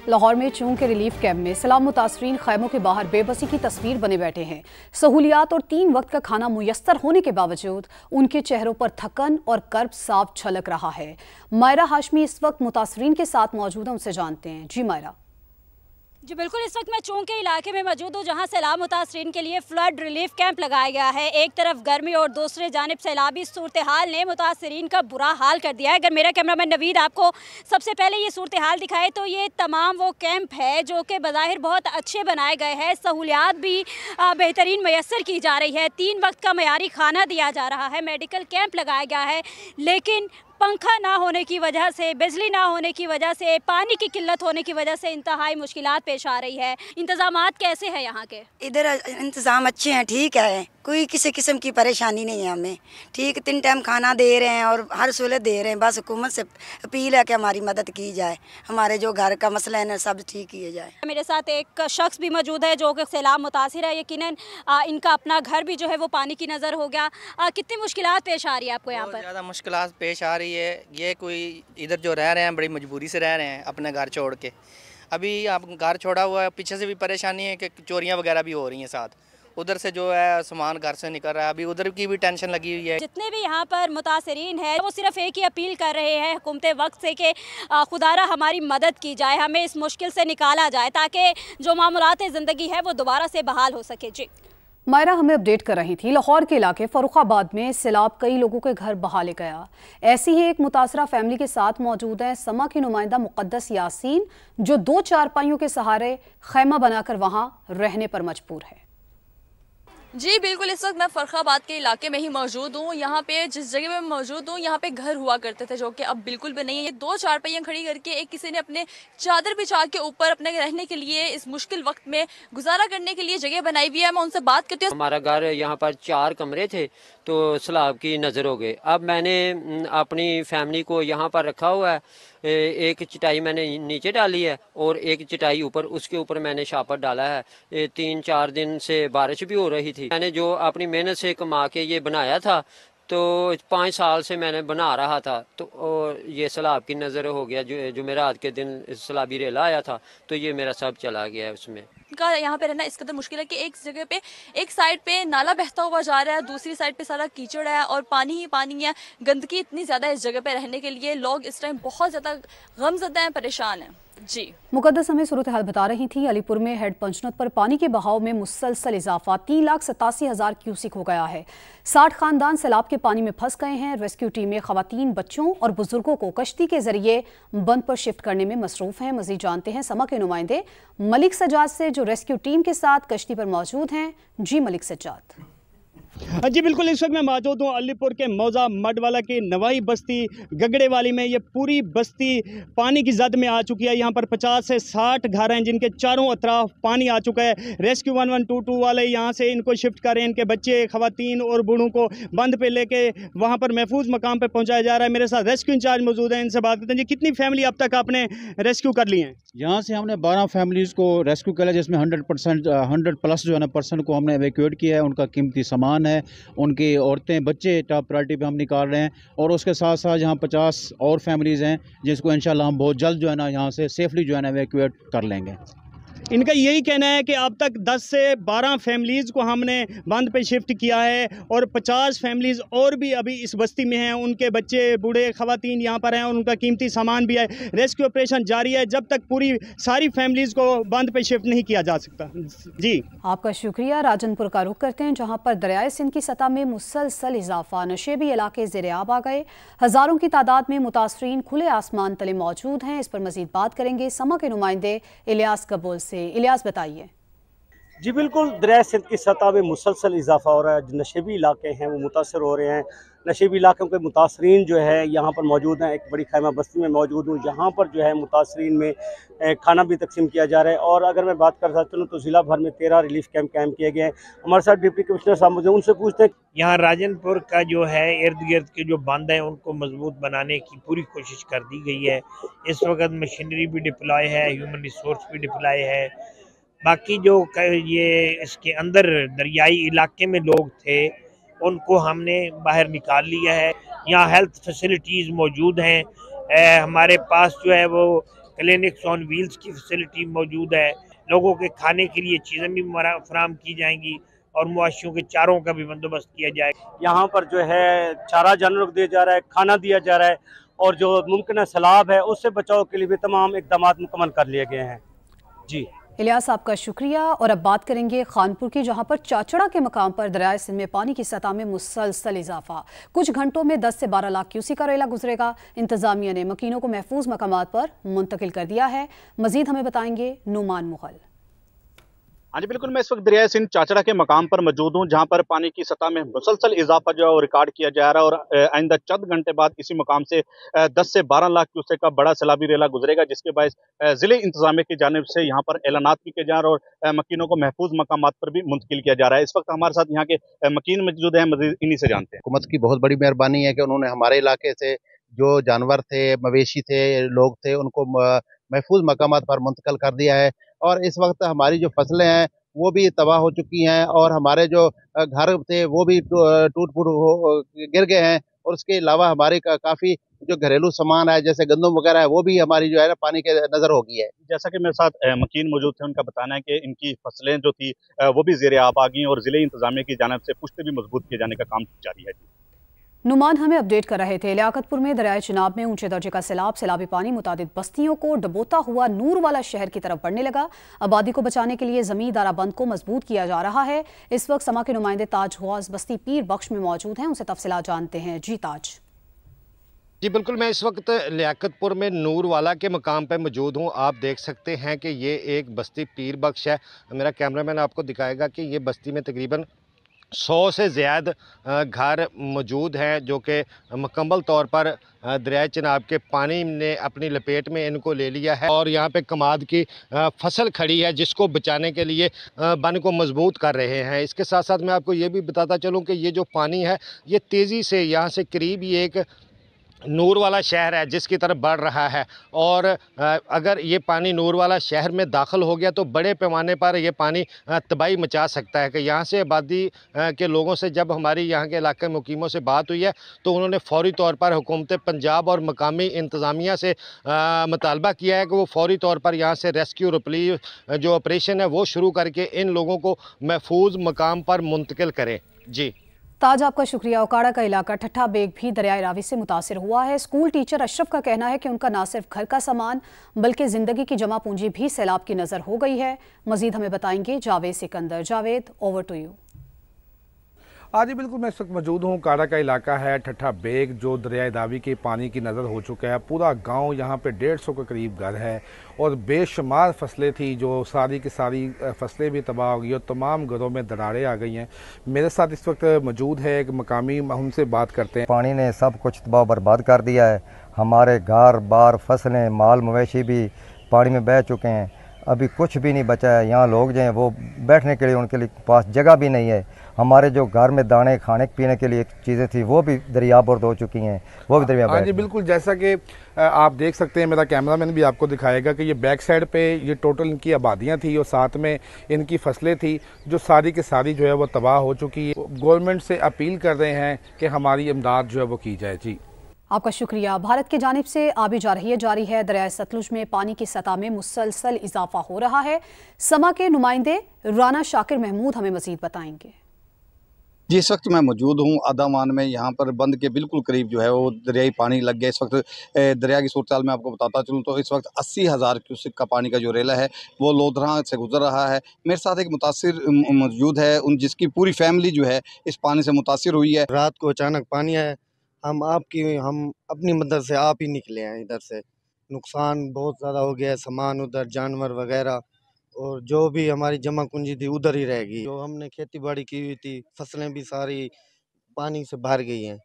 लाहौर में चूंग के relief camp में सैलाब मुतासरीन खैमों के बाहर बेबसी की तस्वीर बने बैठे हैं। सहूलियात और 3 वक्त का खाना मुयस्सर होने के बावजूद उनके चेहरों पर थकन और कर्ब साफ झलक रहा है। मायरा हाशमी इस वक्त मुतासरीन के साथ मौजूद है, उनसे जानते हैं। जी मायरा। जी बिल्कुल, इस वक्त मैं चूंग के इलाके में मौजूद हूँ जहाँ सैलाब मुतासरीन के लिए फ्लड रिलीफ कैंप लगाया गया है। एक तरफ गर्मी और दूसरे जानिब सैलाबी सूरत हाल ने मुतासरीन का बुरा हाल कर दिया है। अगर मेरा कैमरामैन नवीद आपको सबसे पहले ये सूरत हाल दिखाए तो ये तमाम वो कैंप है जो कि बज़ाहिर बहुत अच्छे बनाए गए हैं। सहूलियात भी बेहतरीन मैसर की जा रही है। 3 वक्त का मयारी खाना दिया जा रहा है। मेडिकल कैंप लगाया गया है, लेकिन पंखा ना होने की वजह से, बिजली ना होने की वजह से, पानी की किल्लत होने की वजह से इंतहाई मुश्किलात पेश आ रही है। इंतजामात कैसे हैं यहाँ के? इधर इंतज़ाम अच्छे हैं, ठीक है, कोई किसी किस्म की परेशानी नहीं है हमें। ठीक 3 टाइम खाना दे रहे हैं और हर सहूलत दे रहे हैं। बस हुकूमत से अपील है कि हमारी मदद की जाए, हमारे जो घर का मसला है ना सब ठीक किया जाए। मेरे साथ एक शख्स भी मौजूद है जो कि सैलाब मुतासिर है। यकीनन इनका अपना घर भी जो है वो पानी की नज़र हो गया। कितनी मुश्किलात पेश आ रही है आपको यहाँ पर? ज़्यादा मुश्किलात पेश आ रही है। ये कोई इधर जो रह रहे हैं बड़ी मजबूरी से रह रहे हैं अपने घर छोड़ के। अभी आप घर छोड़ा हुआ है, पीछे से भी परेशानी है कि चोरियां वगैरह भी हो रही हैं, साथ उधर से जो है सामान घर से निकल रहा है, अभी उधर की भी टेंशन लगी हुई है। जितने भी यहाँ पर मुतासरीन हैं वो सिर्फ एक ही अपील कर रहे हैं हुकूमत वक्त से कि खुदारा हमारी मदद की जाए, हमें इस मुश्किल से निकाला जाए ताकि जो मामूलात ज़िंदगी है वो दोबारा से बहाल हो सके। जी मायरा हमें अपडेट कर रही थी। लाहौर के इलाके फर्रुखाबाद में सैलाब कई लोगों के घर बहा ले गया। ऐसी ही एक मुतासरा फैमिली के साथ मौजूद है समा की नुमाइंदा मुक़द्दस यासीन, जो 2 चारपाइयों के सहारे खैमा बनाकर वहां रहने पर मजबूर है। जी बिल्कुल, इस वक्त मैं फर्रुखाबाद के इलाके में ही मौजूद हूँ। यहाँ पे जिस जगह में मौजूद हूँ यहाँ पे घर हुआ करते थे जो कि अब बिल्कुल भी नहीं है। ये 2 चारपाइयाँ खड़ी करके एक किसी ने अपने चादर बिछा के ऊपर अपने रहने के लिए, इस मुश्किल वक्त में गुजारा करने के लिए जगह बनाई हुई है। मैं उनसे बात करती हूँ। हमारा घर यहाँ पर 4 कमरे थे तो सैलाब की नज़र हो गए। अब मैंने अपनी फैमिली को यहाँ पर रखा हुआ है। एक चटाई मैंने नीचे डाली है और एक चटाई ऊपर, उसके ऊपर मैंने शापर डाला है। 3-4 दिन से बारिश भी हो रही थी। मैंने जो अपनी मेहनत से कमा के ये बनाया था तो 5 साल से मैंने बना रहा था, तो ये सैलाब की नज़र हो गया। जुमेरात के दिन सैलाबी रेला आया था तो ये मेरा सब चला गया है। उसमें का यहाँ पे रहना इस कदर मुश्किल है कि एक जगह पे, एक साइड पे नाला बहता हुआ जा रहा है, दूसरी साइड पे सारा कीचड़ है और पानी ही पानी है। गंदगी इतनी ज़्यादा है इस जगह पे रहने के लिए। लोग इस टाइम बहुत ज़्यादा गमज़दा हैं, परेशान हैं। जी मुक़द्दस हमें सूरत हाल बता रही थी। अलीपुर में हेड पंचनद पर पानी के बहाव में मुसलसल इजाफा, 3,87,000 क्यूसिक हो गया है। 60 खानदान सैलाब के पानी में फंस गए हैं। रेस्क्यू टीमें खवातीन, बच्चों और बुजुर्गों को कश्ती के जरिए बंद पर शिफ्ट करने में मसरूफ हैं। मजीद जानते हैं समा के नुमाइंदे मलिक सज्जाद से जो रेस्क्यू टीम के साथ कश्ती पर मौजूद हैं। जी मलिक सज्जाद। जी बिल्कुल, इस वक्त मैं मौजूद हूँ अलीपुर के मौजा मडवाला की नवाई बस्ती गगड़े वाली में। ये पूरी बस्ती पानी की जद में आ चुकी है। यहाँ पर 50 से 60 घर हैं जिनके चारों अतराफ पानी आ चुका है। रेस्क्यू 1122 वाले यहाँ से इनको शिफ्ट कर रहे हैं। इनके बच्चे, खवातीन और बूढ़ों को बंद पे लेके वहाँ पर महफूज मकाम पर पहुँचाया जा रहा है। मेरे साथ रेस्क्यू इंचार्ज मौजूद हैं, इनसे बात करते हैं। जी कितनी फैमिली अब तक आपने रेस्क्यू कर ली हैं? यहाँ से हमने 12 फैमिलीज़ को रेस्क्यू किया, जिसमें 100 प्लस जो है ना पर्सन को हमने एवैक्यूएट किया है। उनका कीमती सामान है, उनकी औरतें, बच्चे टॉप प्रायोरिटी पे हम निकाल रहे हैं। और उसके साथ साथ यहाँ 50 और फैमिलीज़ हैं जिसको इंशाल्लाह हम बहुत जल्द जो है ना यहाँ से सेफली जो है ना एवैक्यूएट कर लेंगे। इनका यही कहना है कि अब तक 10 से 12 फैमिलीज़ को हमने बंद पे शिफ्ट किया है और 50 फैमिलीज़ और भी अभी इस बस्ती में हैं। उनके बच्चे, बूढ़े, खवातीन यहाँ पर हैं और उनका कीमती सामान भी है। रेस्क्यू ऑपरेशन जारी है जब तक पूरी सारी फैमिलीज़ को बंद पे शिफ्ट नहीं किया जा सकता। जी आपका शुक्रिया। राजनपुर का रुख करते हैं जहाँ पर दरियाए सिंध की सतह में मुसलसल इजाफा, नशेबी इलाके ज़ेर-ए-आब आ गए। हज़ारों की तादाद में मुतासरीन खुले आसमान तले मौजूद हैं। इस पर मजीद बात करेंगे समा के नुमाइंदे इलियास कबूल से। इलियास बताइए। जी बिल्कुल, दरिया सिंध की सतह में मुसलसल इजाफा हो रहा है। जो नशेबी इलाके हैं वो मुतासर हो रहे हैं। नशेबी इलाकों के मुतासरीन जो है यहाँ पर मौजूद हैं। एक बड़ी खैमा बस्ती में मौजूद हूँ जहाँ पर जो है मुतासरीन में खाना भी तकसीम किया जा रहा है। और अगर मैं बात कर सकता हूँ तो ज़िला भर में 13 रिलीफ कैंप किए गए हैं। हमारे साथ डिप्टी कमिश्नर साहब मुझे उनसे पूछते हैं। यहाँ राजनपुर का जो है इर्द गिर्द के जो बांध हैं उनको मजबूत बनाने की पूरी कोशिश कर दी गई है। इस वक्त मशीनरी भी डिप्लॉय है, ह्यूमन रिसोर्स भी डिप्लॉय है। बाकी जो ये इसके अंदर दरियाई इलाके में लोग थे उनको हमने बाहर निकाल लिया है। यहाँ हेल्थ फैसिलिटीज़ मौजूद हैं। हमारे पास जो है वो क्लिनिक्स ऑन व्हील्स की फैसिलिटी मौजूद है, लोगों के खाने के लिए चीज़ें भी फराहम की जाएंगी और मवेशियों के चारों का भी बंदोबस्त किया जाएगा। यहाँ पर जो है चारा जानवरों को दिया जा रहा है, खाना दिया जा रहा है और जो मुमकिन सैलाब है उससे बचाव के लिए भी तमाम इकदाम मुकम्मल कर लिए गए हैं। जी इलियास, आपका शुक्रिया। और अब बात करेंगे खानपुर की, जहां पर चाचड़ा के मकाम पर दरियाए सिंध में पानी की सतह में मुसलसल इजाफा। कुछ घंटों में 10 से 12 लाख क्यूसी का रेला गुजरेगा। इंतजामिया ने मकीनों को महफूज मकामात पर मुंतकिल कर दिया है। मजीद हमें बताएंगे नुमान मुगल। हाँ जी बिल्कुल, मैं इस वक्त दरियाए सिंध चाचड़ा के मकाम पर मौजूद हूँ, जहाँ पर पानी की सतह में मुसलसल इजाफा जो है वो रिकॉर्ड किया जा रहा है और आइंदा चंद घंटे बाद इसी मकाम से 10 से 12 लाख क्यूसेक का बड़ा सैलाबी रेला गुजरेगा, जिसके बायस जिले इंतजामिया की जानिब से यहाँ पर ऐलानात भी किए जा रहे हैं और मकीनों को महफूज मकामात पर भी मुंतकिल किया जा रहा है। इस वक्त हमारे साथ यहाँ के मकीन मौजूद हैं, मजीद इन्हीं से जानते हैं। हुकूमत की बहुत बड़ी मेहरबानी है कि उन्होंने हमारे इलाके से जो जानवर थे, मवेशी थे, लोग थे, उनको महफूज मकामात पर मुंतकिल कर दिया है और इस वक्त हमारी जो फसलें हैं वो भी तबाह हो चुकी हैं और हमारे जो घर थे वो भी टूट फूट गिर गए हैं और उसके अलावा हमारे काफ़ी जो घरेलू सामान है जैसे गंदम वगैरह है वो भी हमारी जो है ना पानी के नज़र हो गई है। जैसा कि मेरे साथ मकीन मौजूद थे, उनका बताना है कि इनकी फसलें जो थी वो भी ज़ेरे आब आ गई और जिले इंतजामिया की जानिब से पुश्ते भी मजबूत किए जाने का काम जारी है। नुमान हमें अपडेट कर रहे थे। लियाकतपुर में दरियाए चिनाब में ऊंचे दर्जे का सैलाबी पानी मुतादिद बस्तियों को डबोता हुआ नूर वाला शहर की तरफ बढ़ने लगा। आबादी को बचाने के लिए जमीन दारा बंद को मजबूत किया जा रहा है। इस वक्त समा के नुमाइंदे ताज हुआज बस्ती पीर बख्श में मौजूद हैं, उनसे तफसीलात जानते हैं। जी ताज। जी बिल्कुल, मैं इस वक्त लियाकतपुर में नूर वाला के मकाम पर मौजूद हूँ। आप देख सकते हैं कि ये एक बस्ती पीर बख्श है। मेरा कैमरामैन आपको दिखाएगा कि ये बस्ती में तकरीबन 100 से ज़्यादा घर मौजूद हैं जो कि मुकम्मल तौर पर दरियाए चिनाब के पानी ने अपनी लपेट में इनको ले लिया है और यहाँ पे कमाद की फसल खड़ी है जिसको बचाने के लिए बन को मजबूत कर रहे हैं। इसके साथ साथ मैं आपको ये भी बताता चलूँ कि ये जो पानी है ये तेज़ी से यहाँ से करीब ही एक नूर वाला शहर है जिसकी तरफ बढ़ रहा है और अगर ये पानी नूर वाला शहर में दाखिल हो गया तो बड़े पैमाने पर ये पानी तबाही मचा सकता है। कि यहाँ से आबादी के लोगों से जब हमारी यहाँ के इलाके मुकीमों से बात हुई है तो उन्होंने फौरी तौर पर हुकूमत पंजाब और मकामी इंतज़ामिया से मुतालबा किया है कि वो फौरी तौर पर यहाँ से रेस्क्यू रिलीफ जो ऑपरेशन है वो शुरू करके इन लोगों को महफूज मकाम पर मुंतकिल करें। जी ताज, आपका शुक्रिया। ओकाड़ा का इलाका ठट्ठा बेग भी दरियाए रावी से मुतासिर हुआ है। स्कूल टीचर अशरफ का कहना है कि उनका न सिर्फ घर का सामान बल्कि जिंदगी की जमा पूंजी भी सैलाब की नजर हो गई है। मजीद हमें बताएंगे Javed Sikandar. Javed, over to you. हाँ जी बिल्कुल, मैं इस वक्त मौजूद हूँ। काड़ा का इलाका है ठट्ठा बेग जो दरियाए दावी के पानी की नज़र हो चुका है। पूरा गांव यहाँ पे 150 के करीब घर है और बेशुमार फसलें थी जो सारी की सारी फसलें भी तबाह हो गई और तमाम घरों में दरारें आ गई हैं। मेरे साथ इस वक्त मौजूद है एक मकामी, उनसे बात करते हैं। पानी ने सब कुछ तबाह बर्बाद कर दिया है। हमारे घर बार फसलें माल मवेशी भी पानी में बह चुके हैं। अभी कुछ भी नहीं बचा है। यहाँ लोग जो हैं वो बैठने के लिए उनके लिए पास जगह भी नहीं है। हमारे जो घर में दाने खाने पीने के लिए चीज़ें थी वो भी दरियाबर्द हो चुकी हैं, वो भी दरिया। हाँ जी बिल्कुल, जैसा कि आप देख सकते हैं, मेरा कैमरामैन भी आपको दिखाएगा कि ये बैक साइड पे ये टोटल इनकी आबादियाँ थी और साथ में इनकी फसलें थी जो सारी की सारी जो है वो तबाह हो चुकी है। गवर्नमेंट से अपील कर रहे हैं कि हमारी इमदाद जो है वो की जाए। जी आपका शुक्रिया। भारत की जानिब से आबी जारी है। दरियाए सतलुज में पानी की सतह में मुसलसल इजाफा हो रहा है। समा के नुमाइंदे राना शाकिर महमूद हमें मजीद बताएंगे। जी इस वक्त मैं मौजूद हूँ आदामान में। यहाँ पर बंद के बिल्कुल करीब जो है वो दरियाई पानी लग गया। इस वक्त दरिया की सूरत हाल में आपको बताता चलूँ तो इस वक्त 80,000 क्यूसेक का पानी का जो रेला है वो लोधरा से गुजर रहा है। मेरे साथ एक मुतासिर मौजूद है, उन जिसकी पूरी फैमिली जो है इस पानी से मुतासिर हुई है। रात को अचानक पानी आया, हम अपनी मदद से आप ही निकले हैं। इधर से नुकसान बहुत ज़्यादा हो गया है, सामान उधर, जानवर वगैरह, और जो भी हमारी जमा पूंजी थी उधर ही रह गई। जो हमने खेती बाड़ी की हुई थी फसलें भी सारी पानी से भर गई हैं।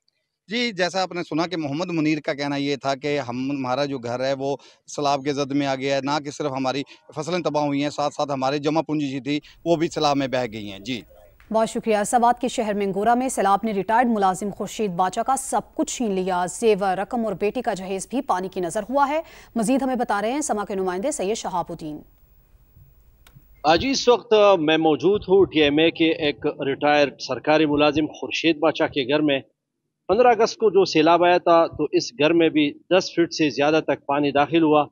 जी जैसा आपने सुना कि मोहम्मद मुनीर का कहना ये था कि हमारा जो घर है वो सैलाब के जद में आ गया है। ना कि सिर्फ हमारी फसलें तबाह हुई हैं, साथ साथ हमारी जमा पूंजी थी वो भी सैलाब में बह गई हैं। जी बहुत शुक्रिया। सवात के शहर मेंगोरा में सैलाब ने रिटायर्ड मुलाजिम खुर्शीद बाचा का सब कुछ छीन लिया। जेवर, रकम और बेटी का जहेज भी पानी की नजर हुआ है। मजीद हमें बता रहे हैं समा के नुमाइंदे सैयद शहाबुद्दीन। आज इस वक्त मैं मौजूद हूँ TMA के एक रिटायर्ड सरकारी मुलाजिम खुर्शीद बाचा के घर में। 15 अगस्त को जो सैलाब आया था तो इस घर में भी 10 फीट से ज़्यादा तक पानी दाखिल हुआ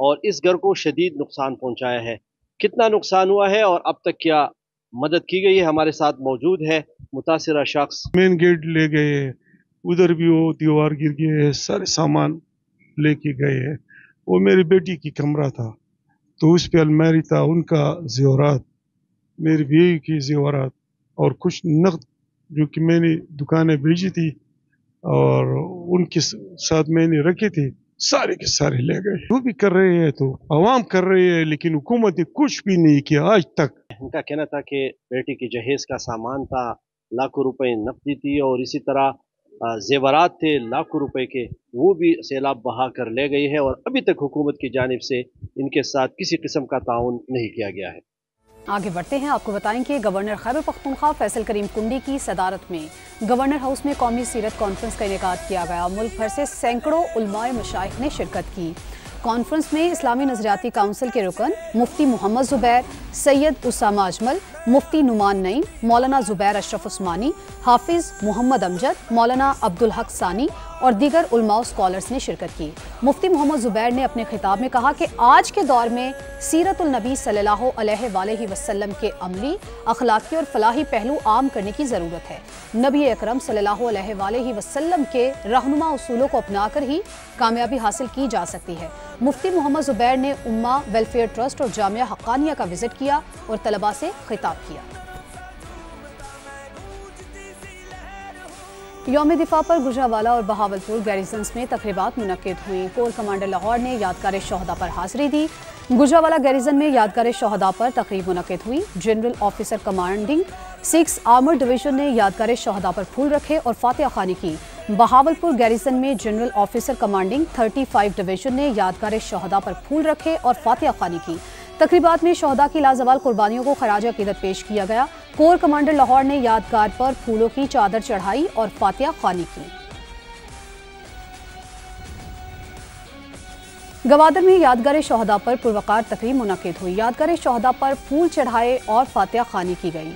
और इस घर को शदीद नुकसान पहुंचाया है। कितना नुकसान हुआ है और अब तक क्या मदद की गई है, हमारे साथ मौजूद है मुतासिरा शख्स। मेन गेट ले गए हैं, उधर भी वो दीवार गिर गए है, सारे सामान लेके गए हैं। वो मेरी बेटी की कमरा था तो उस पे अलमारी था, उनका जेवरात, मेरी बीवी की जेवरात और कुछ नकद जो कि मैंने दुकानें भेजी थी और उनके साथ मैंने रखे थे, सारे के सारे ले गए। जो भी कर रहे हैं तो आवाम कर रहे हैं, लेकिन हुकूमत ने कुछ भी नहीं किया आज तक। उनका कहना था कि बेटी की जहेज का सामान था, लाखों रुपए नकदी थी और इसी तरह जेवरात थे लाखों रुपए के, वो भी सैलाब बहा कर ले गई है और अभी तक हुकूमत की जानिब से इनके साथ किसी किस्म का ताउन नहीं किया गया है। आगे बढ़ते हैं, आपको बताएं कि गवर्नर खैबर पख्तूनख्वा फैसल करीम कुंडी की सदारत में गवर्नर हाउस में कौमी सीरत कॉन्फ्रेंस का इनेकाद किया गया। मुल्क भर से सैकड़ों उलमाए मशाइख ने शिरकत की। कॉन्फ्रेंस में इस्लामी नजरियाती काउंसिल के रुकन मुफ्ती मोहम्मद जुबैर, सैयद उसामा अजमल, मुफ्ती नुमान नईम, मौलाना जुबैर अशरफ उस्मानी, हाफिज मोहम्मद अमजद, मौलाना अब्दुल हक सानी और दीगर उलमा स्कॉलर्स ने शिरकत की। मुफ्ती मोहम्मद जुबैर ने अपने खिताब में कहा कि आज के दौर में सीरतुल नबी सल्लल्लाहु अलैहि वसल्लम के अमली, अखलाकी और फलाही पहलू आम करने की ज़रूरत है। नबी अकरम सल्लल्लाहु अलैहि वसल्लम के रहनुमा उसूलों को अपनाकर ही कामयाबी हासिल की जा सकती है। मुफ्ती मोहम्मद जुबैर ने उम्मा वेलफेयर ट्रस्ट और जामिया हक्कानिया का विजिट किया और तलबा से खिताब किया। यौम दिफा पर गुजरावाला और बहावलपुर गैरिजन्स में तकरीबात मुनक्किद हुई। कोर कमांडर लाहौर ने यादगार शोहदा पर हाजिरी दी। गुजरावाला गैरिजन में यादगार शोहदा पर तकरीब मुनक्किद हुई। General officer commanding 6 armoured division ने यादगार शोहदा पर फूल रखे और फातिहा खानी की। बहावलपुर गैरिजन में जनरल ऑफिसर कमांडिंग 35 डिवीजन ने यादगार शोहदा पर फूल रखे और फातिहा खानी की। तकरीबात में शोहदा की लाजवाल कुर्बानियों को खराज अकीदत पेश किया गया। कोर कमांडर लाहौर ने यादगार पर फूलों की चादर चढ़ाई और फातिहा खानी की। गवादर में यादगार शोहदा पर पुरवकार तकरीब मुनक्किद हुई। यादगार शोहदा पर फूल चढ़ाए और फातिहा खानी की गई।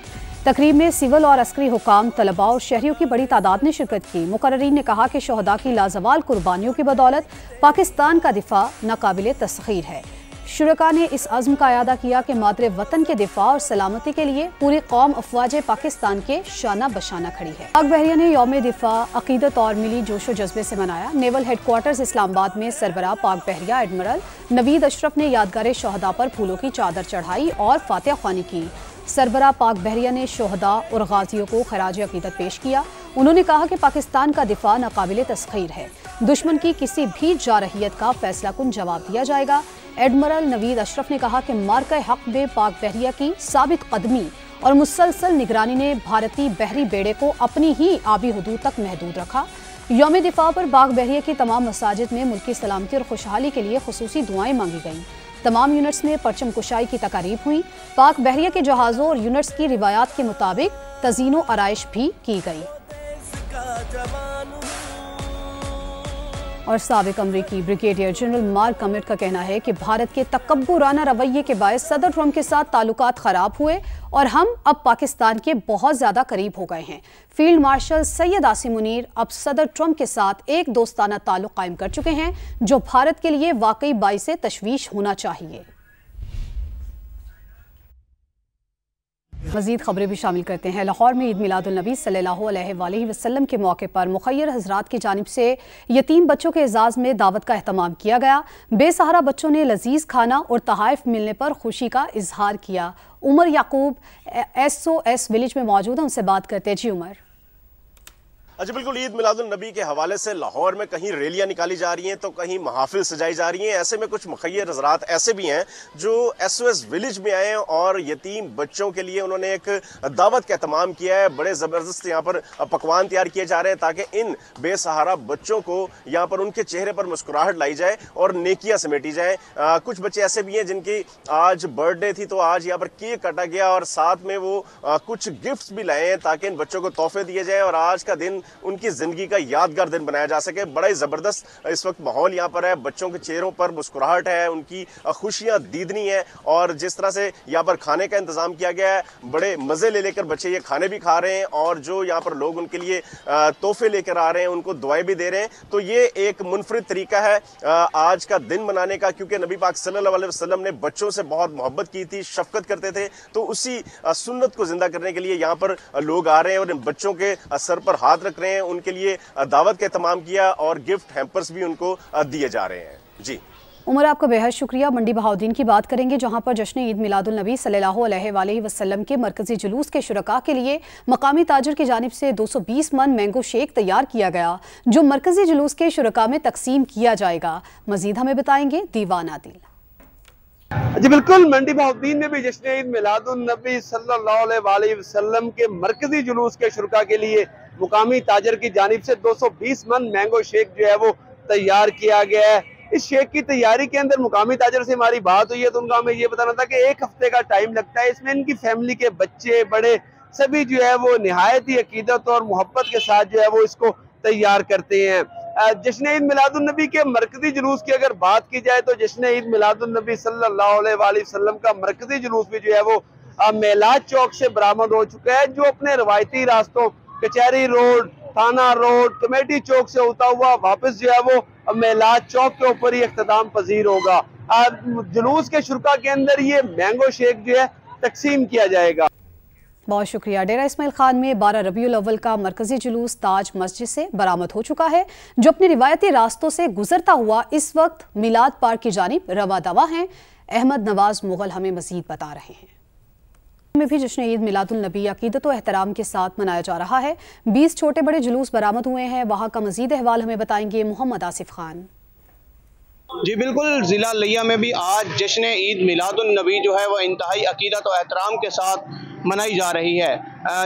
तकरीब में सिविल और अस्करी हुकाम, तलबा और शहरियों की बड़ी तादाद ने शिरकत की। मुकर्ररीन ने कहा कि शोहदा की लाजवाल कुर्बानियों की बदौलत पाकिस्तान का दिफा नाकाबिले तस्खीर है। शुरका ने इस अज़्म का अयादा किया कि मादरे वतन के दिफा और सलामती के लिए पूरी कौम अफवाज पाकिस्तान के शाना बशाना खड़ी है। पाक बहरिया ने यौम दिफा अकीदत और मिली जोशो जज्बे से मनाया। नेवल हेडक्वार्टर्स इस्लामाबाद में सरबराह पाक बहरिया एडमिरल नवीद अशरफ ने यादगार शोहदा पर फूलों की चादर चढ़ाई और फातिहा खानी की। सरबराह पाक बहरिया ने शोहदा और गाजियों को खराज अकीदत पेश किया। उन्होंने कहा कि पाकिस्तान का दिफा नाकाबिले तस्खीर है। दुश्मन की किसी भी जारहियत का फैसला कुन जवाब दिया जाएगा। एडमिरल नवीद अशरफ ने कहा कि मार्का हक में पाक बहरिया की साबित कदमी और मुसलसल निगरानी ने भारतीय बहरी बेड़े को अपनी ही आबी हदूद तक महदूद रखा। यौम दिफा पर पाक बहरिया की तमाम मसाजिद में मुल्की सलामती और खुशहाली के लिए खुसूसी दुआएं मांगी गईं। तमाम यूनिट्स में परचम कुशाई की तकारीब हुई। पाक बहरिया के जहाज़ों और यूनिट्स की रिवायात के मुताबिक तज़ीनो आराइश भी की गई। और साबिक अमरीकी ब्रिगेडियर जनरल मार्क कमिट का कहना है कि भारत के तकब्बुराना रवैये के बायस सदर ट्रंप के साथ ताल्लुकात खराब हुए और हम अब पाकिस्तान के बहुत ज्यादा करीब हो गए हैं। फील्ड मार्शल सैयद आसिम मुनीर अब सदर ट्रंप के साथ एक दोस्ताना ताल्लुक कायम कर चुके हैं, जो भारत के लिए वाकई बाइसे तशवीश होना चाहिए। मज़ीद खबरें भी शामिल करते हैं। लाहौर में ईद मिलादुल नबी सल्लल्लाहु अलैहि वसल्लम के मौके पर मुखय्यर हज़रात की जानिब से यतीम बच्चों के एजाज़ में दावत का अहतमाम किया गया। बेसहारा बच्चों ने लजीज खाना और तहाइफ मिलने पर खुशी का इजहार किया। उमर याकूब SOS विलेज में मौजूद हैं, उनसे बात करते हैं। जी उमर। अच्छा, बिल्कुल ईद मिलादुल नबी के हवाले से लाहौर में कहीं रैलियां निकाली जा रही हैं तो कहीं महाफिल सजाई जा रही हैं। ऐसे में कुछ मुखय्यर हज़रात ऐसे भी हैं जो SOS विलेज में आए हैं और यतीम बच्चों के लिए उन्होंने एक दावत का एहतमाम किया है। बड़े ज़बरदस्त यहाँ पर पकवान तैयार किए जा रहे हैं ताकि इन बेसहारा बच्चों को यहाँ पर उनके चेहरे पर मुस्कुराहट लाई जाए और नेकियां समेटी जाए। कुछ बच्चे ऐसे भी हैं जिनकी आज बर्थडे थी तो आज यहाँ पर केक काटा गया और साथ में वो कुछ गिफ्ट्स भी लाए हैं ताकि इन बच्चों को तोहफे दिए जाए और आज का दिन उनकी ज़िंदगी का यादगार दिन बनाया जा सके। बड़ा ही ज़बरदस्त इस वक्त माहौल यहाँ पर है, बच्चों के चेहरों पर मुस्कुराहट है, उनकी खुशियाँ दीदनी है और जिस तरह से यहाँ पर खाने का इंतज़ाम किया गया है, बड़े मज़े ले लेकर बच्चे ये खाने भी खा रहे हैं और जो यहाँ पर लोग उनके लिए तोहफे लेकर आ रहे हैं, उनको दुआएं भी दे रहे हैं। तो ये एक मुनफरिद तरीका है आज का दिन मनाने का, क्योंकि नबी पाक सल्लल्लाहु अलैहि वसल्लम ने बच्चों से बहुत मोहब्बत की थी, शफकत करते थे। तो उसी सुन्नत को जिंदा करने के लिए यहाँ पर लोग आ रहे हैं और इन बच्चों के सर पर हाथ रख रहे हैं, उनके लिए दावत का एहतमाम किया और गिफ्ट हैम्पर्स भी उनको दिए जा रहे हैं। जी उमर, आपका बेहद शुक्रिया। मंडी बहाउद्दीन की बात करेंगे, जहां पर जश्न ईद मिलादुल नबी सल्लल्लाहु अलैहि वसल्लम के मरकजी जुलूस के शुरका के लिए मकामी ताजर की जानिब से 220 मन मैंगो शेक तैयार किया गया, जो मरकजी जुलूस के शुरका में तकसीम किया जाएगा। मजीद हमें बताएंगे दीवान आदिल। जी बिल्कुल, मंडी बहाउद्दीन में भी जश्न ईद मिलादुल नबी सल्लल्लाहु अलैहि वसल्लम के मरकजी जुलूस के शुरका के लिए मुकामी ताजर की जानिब से 220 मन मैंगो शेक जो है वो तैयार किया गया है। इस शेक की तैयारी के अंदर मुकामी ताजर से हमारी बात हुई है तो उनका हमें ये बताना था कि 1 हफ्ते का टाइम लगता है। इसमें इनकी फैमिली के बच्चे बड़े सभी जो है वो निहायत ही अकीदत और मोहब्बत के साथ जो है वो इसको तैयार करते हैं। जश्न ईद मिलादुल नबी के मरकजी जुलूस की अगर बात की जाए तो जश्न ईद मिलादुल नबी सल्लल्लाहु अलैहि वसल्लम का मरकजी जुलूस भी जो है वो मेलाद चौक से बरामद हो चुका है, जो अपने रवायती रास्तों कचहरी रोड, थाना रोड, कमेटी चौक से होता हुआ वापस जो है वो मेलाद चौक के ऊपर ही इख्तिताम पजीर होगा। जुलूस के शुरका के अंदर ये मैंगो शेक जो है तकसीम किया जाएगा। बहुत शुक्रिया। डेरा इस्माइल खान में 12 रबीउल अव्वल का मरकजी जुलूस ताज मस्जिद से बरामद हो चुका है, जो अपने रिवायती रास्तों से गुजरता हुआ इस वक्त मिलाद पार्क की जानिब रवा दवा है। अहमद नवाज मुगल हमें मजीद बता रहे हैं। में भी जश्न ईद मिलादुल नबी अकीदत और एहतराम के साथ मनाया जा रहा है। 20 छोटे बड़े जुलूस बरामद हुए हैं। वहां का मजीद अहवाल हमें बताएंगे मोहम्मद आसिफ खान। जी बिल्कुल, ज़िला लिया में भी आज जश्न ईद मिलादुल नबी जो है वह इंतहाई अकीदत और एहतराम के साथ मनाई जा रही है।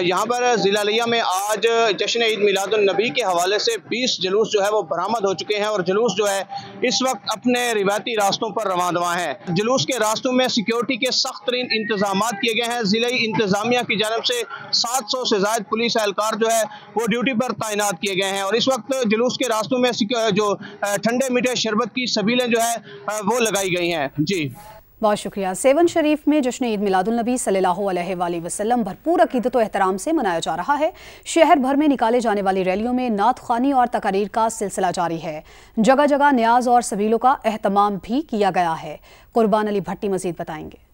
यहाँ पर ज़िला लिया में आज जश्न ईद मिलादुल नबी के हवाले से 20 जुलूस जो है वो बरामद हो चुके हैं और जुलूस जो है इस वक्त अपने रिवायती रास्तों पर रवां दवा हैं। जुलूस के रास्तों में सिक्योरिटी के सख्त तरीन इंतजाम किए गए हैं। ज़िले इंतजामिया की जानब से 700 से ज़ायद पुलिस एहलकार जो है वो ड्यूटी पर तैनात किए गए हैं और इस वक्त जुलूस के रास्तों में जो ठंडे मीठे शरबत की सबीलें जो है वो लगाई गई हैं। जी बहुत शुक्रिया। सेवन शरीफ में जश्न ईद मिलादुल नबी सल्लल्लाहु अलैहि वसल्लम भरपूर अकीदत और एहतराम से मनाया जा रहा है। शहर भर में निकाले जाने वाली रैलियों में नात ख़्वानी और तकारीर का सिलसिला जारी है। जगह जगह न्याज और सबीलों का एहतमाम भी किया गया है। कुर्बान अली भट्टी मजीद बताएंगे।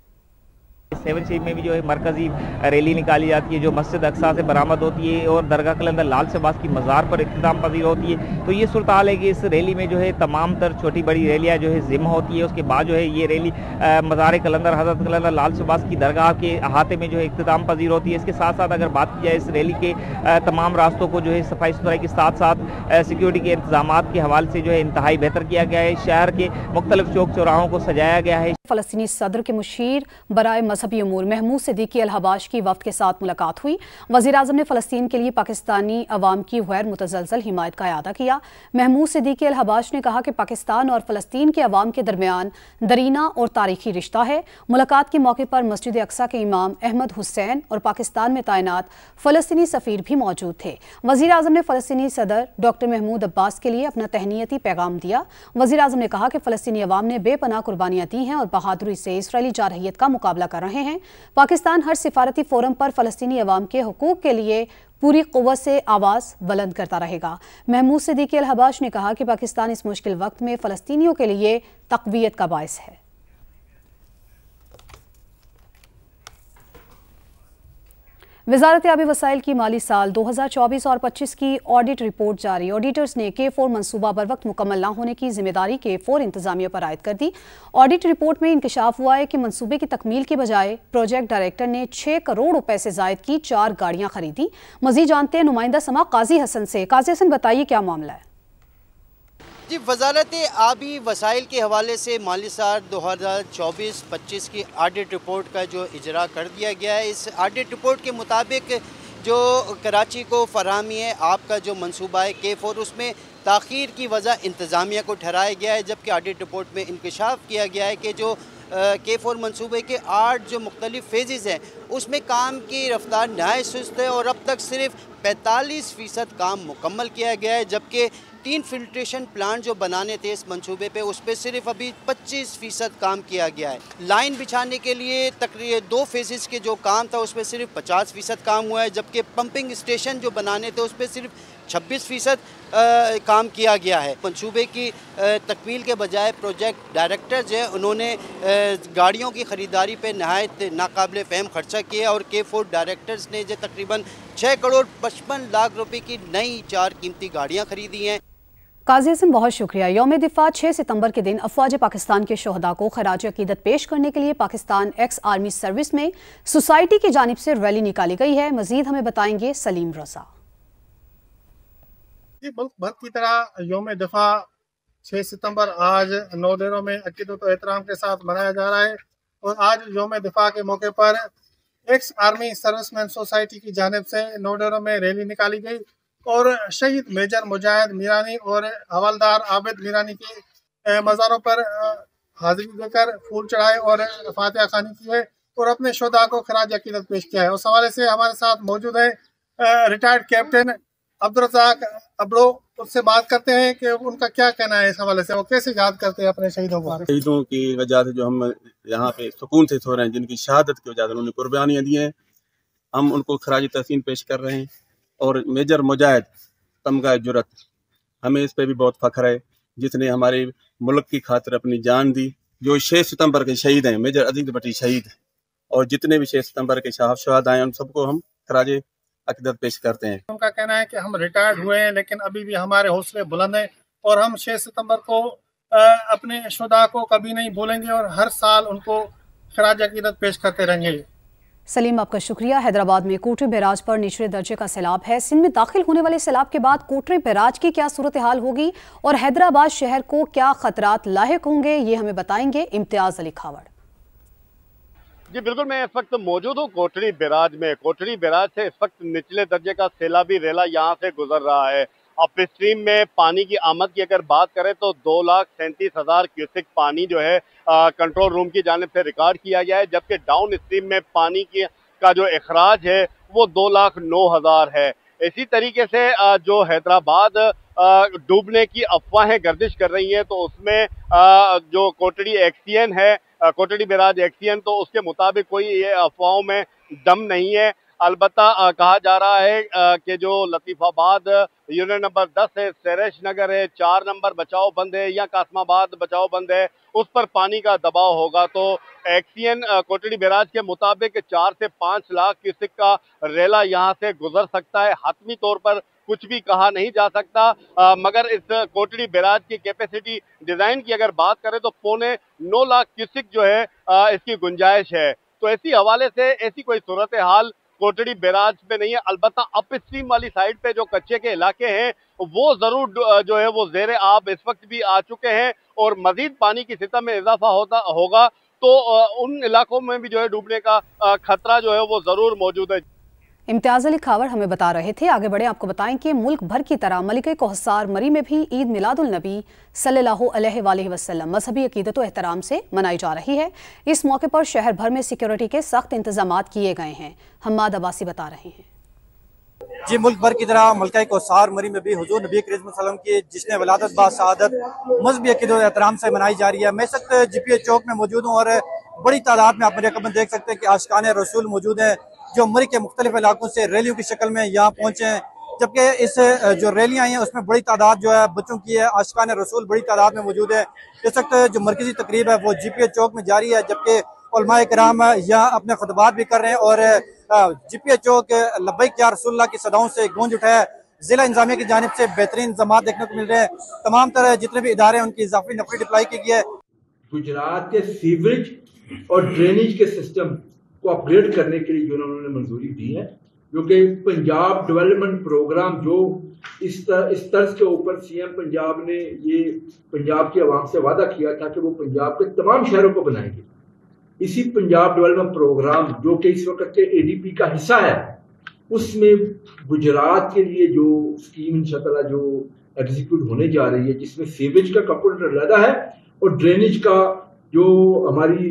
सेवन शरीफ में भी जो है मरकजी रैली निकाली जाती है, जो मस्जिद अक्सा से बरामद होती है और दरगाह कलंदर लाल शहबाज की मज़ार पर इख्तिताम पजीर होती है। तो ये सूरत हाल है कि इस रैली में जो है तमाम तर छोटी बड़ी रैलियाँ जो है ज़िम्मा होती है। उसके बाद जो है ये रैली मज़ार कलंदर हज़रत कलंदर लाल शहबाज की दरगाह के अहाते में जो है इख्तिताम पजीर होती है। इसके साथ साथ अगर बात की जाए इस रैली के तमाम रास्तों को जो है सफाई सुथराई के साथ साथ सिक्योरिटी के इंतजाम के हवाले से जो है इंतहाई बेहतर किया गया है। शहर के मुख्तलिफ चौक चौराहों को सजाया गया है। फ़लस्तीनी सदर के मुशीर बराए मजहबी उमूर महमूद सिद्दीकी अल हबाश की वफ्द के साथ मुलाकात हुई। वज़ीर आज़म ने फ़लस्तीन के लिए पाकिस्तानी अवाम की गैर मुतज़लज़ल हिमायत का अयादा किया। महमूद सिद्दीकी अल हबाश ने कहा कि पाकिस्तान और फ़लस्तीन के अवाम के दरमियान दरीना और तारीखी रिश्ता है। मुलाकात के मौके पर मस्जिद अक्सा के इमाम अहमद हुसैन और पाकिस्तान में तैनात फ़लस्तीनी सफ़ीर भी मौजूद थे। वज़ीर आज़म ने फ़लस्तीनी सदर डॉक्टर महमूद अब्बास के लिए अपना तहनीती पैगाम दिया। वज़ीर आज़म ने कहा कि फ़लस्तीनी अवाम ने बेपनाह कुर्बानियाँ दी हैं और बहादुरी से इसराइली जारहियत का मुकाबला कर रहे हैं। पाकिस्तान हर सिफारती फोरम पर फ़लस्तीनी अवाम के हुकूक के लिए पूरी क़ुव्वत से आवाज़ बुलंद करता रहेगा। महमूद सिद्दीकी अल हबाश ने कहा कि पाकिस्तान इस मुश्किल वक्त में फ़लस्तीनियों के लिए तक़वियत का बायस है। वज़ारत आबी वसाइल की माली साल 2024 और 25 की ऑडिट रिपोर्ट जारी। ऑडिटर्स ने K4 मनसूबा बर वक्त मुकम्मल न होने की जिम्मेदारी K4 इंतजामिया पर आयद कर दी। ऑडिट रिपोर्ट में इंकशाफ हुआ है कि मनसूबे की तकमील के बजाय प्रोजेक्ट डायरेक्टर ने 6 करोड़ रुपए से जायद की 4 गाड़ियां खरीदी। मज़ीद जानते हैं नुमाइंदा समा काजी हसन से। काजी हसन, बताइए क्या मामला है? जी, वज़ारत आबी वसाइल के हवाले से माली साल 2024-25 की ऑडिट रिपोर्ट का जो इजरा कर दिया गया है। इस ऑडिट रिपोर्ट के मुताबिक जो कराची को फराहमी है आपका जो मंसूबा है K4, उसमें ताख़ीर की वजह इंतज़ामिया को ठहराया गया है, जबकि ऑडिट रिपोर्ट में इंकशाफ किया गया है कि जो K4 मंसूबे के 8 जो मुख्तलिफ फेजेज़ हैं उसमें काम की रफ्तार नहायत सुस्त है और अब तक सिर्फ 45% काम मुकम्मल किया गया है, जबकि 3 फिल्ट्रेशन प्लांट जो बनाने थे इस मंसूबे पे उस पर सिर्फ अभी 25% काम किया गया है। लाइन बिछाने के लिए तकरीबन 2 फेजेस के जो काम था उस पर सिर्फ 50% काम हुआ है, जबकि पंपिंग स्टेशन जो बनाने थे उस पर सिर्फ 26% काम किया गया है। मंसूबे की तकमील के बजाय प्रोजेक्ट डायरेक्टर जो है उन्होंने गाड़ियों की ख़रीदारी पे नहायत नाकाबिल फ़हम खर्चा किया और K4 डायरेक्टर्स ने जो तकरीबन 6 करोड़ 55 लाख रुपए की नई 4 कीमती गाड़ियाँ खरीदी हैं। काजी अज़म, बहुत शुक्रिया। यौम दिफा 6 सितंबर के दिन अफवाज पाकिस्तान के शोहदा को खराज अकीदत पेश करने के लिए पाकिस्तान एक्स आर्मी सर्विस में सोसाइटी की जानिब से रैली निकाली गई है। मजीद हमें बताएंगे सलीम रजा। मुल्क भर की तरह यौम दिफा 6 सितंबर आज 9 दिनों में अकीदत और एहतराम के साथ मनाया जा रहा है और आज यौम दिफा के मौके पर एक्स आर्मी सर्विसमैन सोसाइटी की जानिब से 9 दिनों में रैली निकाली गई और शहीद मेजर मुजाहिद मीरानी और हवलदार आबिद मीरानी के मज़ारों पर हाजिरी देकर फूल चढ़ाए और फातिहा खानी की है और अपने शोधा को खराज अकीदत पेश किया है। उस हवाले से हमारे साथ मौजूद है रिटायर्ड कैप्टन अब्दुर्रज़ाक अब्रो। उससे बात करते हैं कि उनका क्या कहना है इस हवाले से, वो कैसे याद करते हैं अपने शहीदों को। शहीदों की वजह से जो हम यहाँ पे सुकून से सो रहे हैं, जिनकी शहादत की वजह से उन्होंने कुर्बानियाँ दी हैं, हम उनको खराज तहसीन पेश कर रहे हैं। और मेजर मुजाहिद तमगा जुरत, हमें इस पे भी बहुत फख्र है, जिसने हमारे मुल्क की खातिर अपनी जान दी। जो 6 सितंबर के शहीद हैं, मेजर अजीज भट्टी शहीद हैं और जितने भी 6 सितंबर के शहादात आए उन सबको हम खराज अकीदत पेश करते हैं। उनका कहना है कि हम रिटायर्ड हुए हैं लेकिन अभी भी हमारे हौसले बुलंद हैं और हम 6 सितंबर को अपने शुहदा को कभी नहीं भूलेंगे और हर साल उनको खराज अकीदत पेश करते रहेंगे। सलीम, आपका शुक्रिया। हैदराबाद में कोटरी बैराज पर निचले दर्जे का सैलाब है। सिंध में दाखिल होने वाले सैलाब के बाद कोटरी बैराज की क्या सूरत हाल होगी और हैदराबाद शहर को क्या खतरात लाहिक होंगे, ये हमें बताएंगे इम्तियाज अली खावड़। जी बिल्कुल, मैं इस वक्त मौजूद हूँ कोटरी बैराज में। कोटरी बैराज से इस वक्त निचले दर्जे का सैलाबी रेला यहाँ से गुजर रहा है। अप स्ट्रीम में पानी की आमद की अगर बात करें तो 2,37,000 क्यूसेक पानी जो है कंट्रोल रूम की जानिब से रिकॉर्ड किया गया है, जबकि डाउन स्ट्रीम में पानी का जो अखराज है वो 2,09,000 है। इसी तरीके से जो हैदराबाद डूबने की अफवाहें गर्दिश कर रही हैं तो उसमें जो कोटड़ी एक्सीएन है, कोटड़ी बैराज एक्सीएन, तो उसके मुताबिक कोई ये अफवाहों में दम नहीं है। अलबत्ता कहा जा रहा है कि जो लतीफ़ाबाद यूनिट नंबर 10 है, सरेश नगर है, 4 नंबर बचाव बंद है या कासमाबाद बचाव बंद है, उस पर पानी का दबाव होगा। तो एक्सीएन कोटड़ी बैराज के मुताबिक 4 से 5 लाख क्यूसेक का रेला यहाँ से गुजर सकता है। हतमी तौर पर कुछ भी कहा नहीं जा सकता, मगर इस कोटड़ी बैराज की कैपेसिटी डिज़ाइन की अगर बात करें तो 9.25 लाख क्यूसेक जो है इसकी गुंजाइश है। तो ऐसी हवाले से ऐसी कोई सूरत हाल कोटड़ी बैराज पे नहीं है। अलबत्ता अप स्ट्रीम वाली साइड पे जो कच्चे के इलाके हैं वो जरूर जो है वो ज़ेरे आब इस वक्त भी आ चुके हैं और मजीद पानी की सतह में इजाफा होगा तो उन इलाकों में भी जो है डूबने का खतरा जो है वो जरूर मौजूद है। इम्तियाज अली खावर हमें बता रहे थे। आगे बढ़े, आपको बताएं कि मुल्क भर की तरह मलिक कोहसार मरी में भी ईद मिलादुल नबी सल्लल्लाहु अलैहि वसल्लम मजहबी अकीदत और एहतराम से मनाई जा रही है। इस मौके पर शहर भर में सिक्योरिटी के सख्त इंतजामात किए गए हैं। हम्माद अब्बासी बता रहे हैं। जी, मुल्क भर की तरह मलिक कोहसार मरी में भी हुजूर नबी करीम सल्लल्लाहु अलैहि वसल्लम की जिसने वलादत बा शहादत मजहबी अकीदत और एहतराम से मनाई जा रही है। मैं इस वक्त GPA चौक में मौजूद हूँ और बड़ी तादाद में आप मेरे कदम देख सकते हैं कि आशिकाने रसूल मौजूद हैं जो मरी के मुख्तलिफ इलाकों से रैलियों की शक्ल में यहाँ पहुंचे हैं। जबकि इस जो रैलियाँ आई हैं उसमें बड़ी तादाद जो है बच्चों की है, आशिकाने रसूल बड़ी तादाद में मौजूद है। इस वक्त जो मरकजी तकरीब है वो GPA चौक में जारी है, जबकि उलमाए किराम यहाँ अपने खुतबात भी कर रहे हैं और GPA चौक लब्बैक या रसूलुल्लाह की सदाओं से गूंज उठा है। जिला इंतजामिया की जानिब से बेहतरीन इंतजामात देखने को मिल रहे हैं। तमाम तरह जितने भी इदारे हैं उनकी इजाफी नफरी डिप्लाई की गई है। गुजरात के सीवरेज और ड्रेनेज के सिस्टम को अपग्रेड करने के लिए जो उन्होंने मंजूरी दी है, जो कि पंजाब डेवलपमेंट प्रोग्राम जो इस तर्ज के ऊपर CM पंजाब ने ये पंजाब की आवाम से वादा किया था कि वो पंजाब के तमाम शहरों को बनाएंगे। इसी पंजाब डेवलपमेंट प्रोग्राम जो कि इस वक्त के ADP का हिस्सा है, उसमें गुजरात के लिए जो स्कीम इंशाअल्लाह जो एग्जीक्यूट होने जा रही है, जिसमें सीवेज का कंपोनेंट अलग है और ड्रेनेज का जो हमारी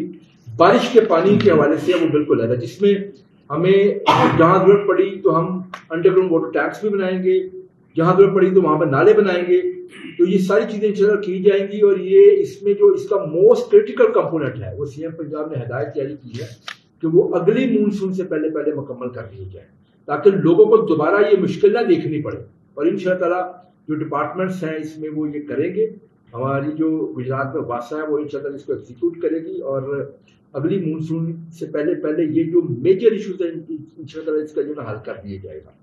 बारिश के पानी के हवाले से वो बिल्कुल अलग है, जिसमें हमें जहाँ जरूरत पड़ी तो हम अंडरग्राउंड वाटर टैंक्स भी बनाएंगे, जहाँ जरूरत पड़ी तो वहाँ पर नाले बनाएंगे। तो ये सारी चीज़ें इंशाल्लाह की जाएंगी और ये इसमें जो इसका मोस्ट क्रिटिकल कंपोनेंट है वो सीएम पंजाब ने हिदायत जारी की है कि वो अगली मानसून से पहले मुकम्मल कर दिए जाए, ताकि लोगों को दोबारा ये मुश्किल ना देखनी पड़े। और इंशाल्लाह जो डिपार्टमेंट्स हैं इसमें वो ये करेंगे। हमारी जो गुजरात में वासा है वो इंशाल्लाह इसको एग्जीक्यूट करेगी और अगली मानसून से पहले ये जो मेजर इशूज हैं इंशाल्लाह इसका जो हल कर दिया जाएगा।